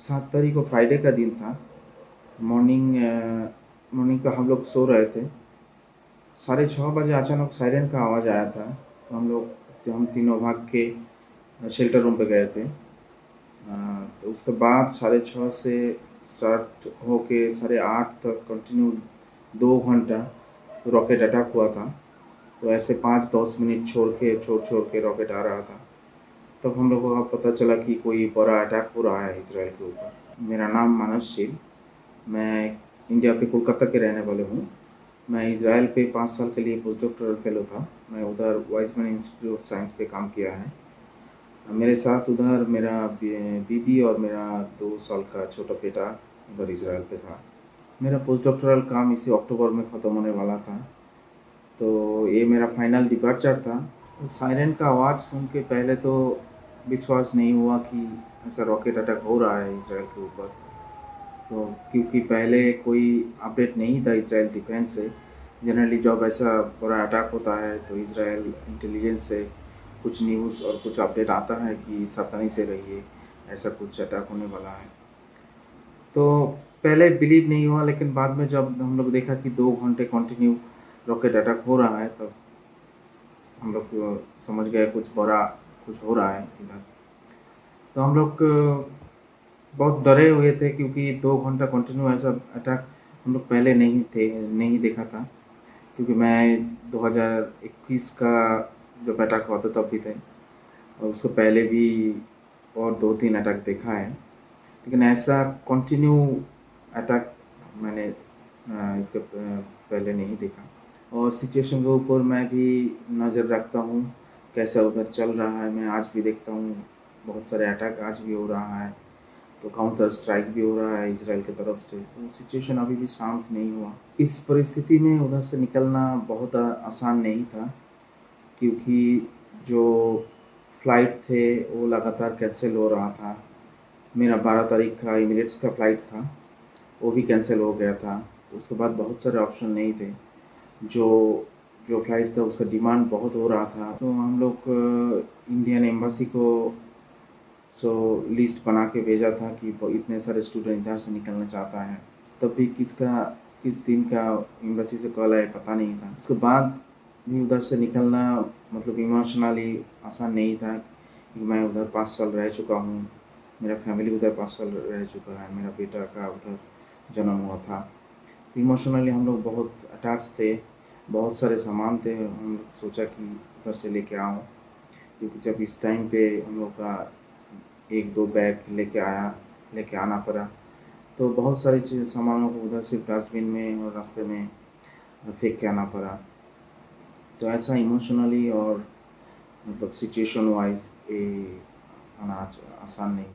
7 तारीख को फ्राइडे का दिन था। मॉर्निंग का हम लोग सो रहे थे। 6:30 बजे अचानक सायरन का आवाज़ आया था। तो हम तीनों भाग के शेल्टर रूम पे गए थे। तो उसके बाद 6:30 से स्टार्ट होके 8:30 तक कंटिन्यू 2 घंटा रॉकेट अटैक हुआ था। तो ऐसे 5-10 मिनट छोड़ के रॉकेट आ रहा था। तब हम लोगों को पता चला कि कोई बड़ा अटैक हो रहा है इज़राइल के ऊपर। मेरा नाम मानव शील। मैं इंडिया के कोलकाता के रहने वाले हूँ। मैं इज़राइल पे 5 साल के लिए पोस्ट डॉक्टरल फेलो था। मैं उधर वाइज़मैन इंस्टीट्यूट ऑफ साइंस पे काम किया है। मेरे साथ उधर मेरा बीवी और मेरा 2 साल का छोटा बेटा उधर इज़राइल पे था। मेरा पोस्ट डॉक्टरल काम इसी अक्टूबर में ख़त्म होने वाला था। तो ये मेरा फाइनल डिपार्चर था। सायरन का आवाज़ सुन के पहले तो विश्वास नहीं हुआ कि ऐसा रॉकेट अटैक हो रहा है इज़राइल के ऊपर। तो क्योंकि पहले कोई अपडेट नहीं था इज़राइल डिफेंस से। जनरली जब ऐसा बड़ा अटैक होता है तो इज़राइल इंटेलिजेंस से कुछ न्यूज़ और कुछ अपडेट आता है कि सावधानी से रहिए, ऐसा कुछ अटैक होने वाला है। तो पहले बिलीव नहीं हुआ, लेकिन बाद में जब हम लोग देखा कि 2 घंटे कंटिन्यू रॉकेट अटैक हो रहा है, तब हम लोग समझ गए कुछ बड़ा कुछ हो रहा है इधर। तो हम लोग बहुत डरे हुए थे क्योंकि 2 घंटा कंटिन्यू ऐसा अटैक हम लोग पहले नहीं देखा था। क्योंकि मैं 2021 का जब अटैक हुआ था तब भी थे, और उससे पहले भी और 2-3 अटैक देखा है। लेकिन ऐसा कंटिन्यू अटैक मैंने इसके पहले नहीं देखा। और सिचुएशन के ऊपर मैं भी नज़र रखता हूँ, कैसा उधर चल रहा है। मैं आज भी देखता हूँ बहुत सारे अटैक आज भी हो रहा है। तो काउंटर स्ट्राइक भी हो रहा है इज़राइल की तरफ से। तो सिचुएशन अभी भी शांत नहीं हुआ। इस परिस्थिति में उधर से निकलना बहुत आसान नहीं था, क्योंकि जो फ़्लाइट थे वो लगातार कैंसिल हो रहा था। मेरा 12 तारीख का एमिरेट्स का फ़्लाइट था, वो भी कैंसिल हो गया था। उसके बाद बहुत सारे ऑप्शन नहीं थे। जो जो फ़्लाइट था उसका डिमांड बहुत हो रहा था। तो हम लोग इंडियन एम्बेसी को लिस्ट बना के भेजा था कि इतने सारे स्टूडेंट इधर से निकलना चाहता है। तब भी किस दिन का एम्बेसी से कॉल आया पता नहीं था। उसके बाद भी उधर से निकलना मतलब इमोशनली आसान नहीं था, क्योंकि मैं उधर 5 साल रह चुका हूँ। मेरा फैमिली उधर 5 साल रह चुका है। मेरा बेटा का उधर जन्म हुआ था। तो इमोशनली हम लोग बहुत अटैच थे। बहुत सारे सामान थे, हम लोग सोचा कि उधर से लेके आऊँ, क्योंकि जब इस टाइम पे हम लोग का 1-2 बैग लेके आना पड़ा। तो बहुत सारी सामानों को उधर से डस्टबिन में और रास्ते में फेंक के आना पड़ा। तो ऐसा इमोशनली और मतलब सिचुएशन वाइज़ ये आना आसान नहीं।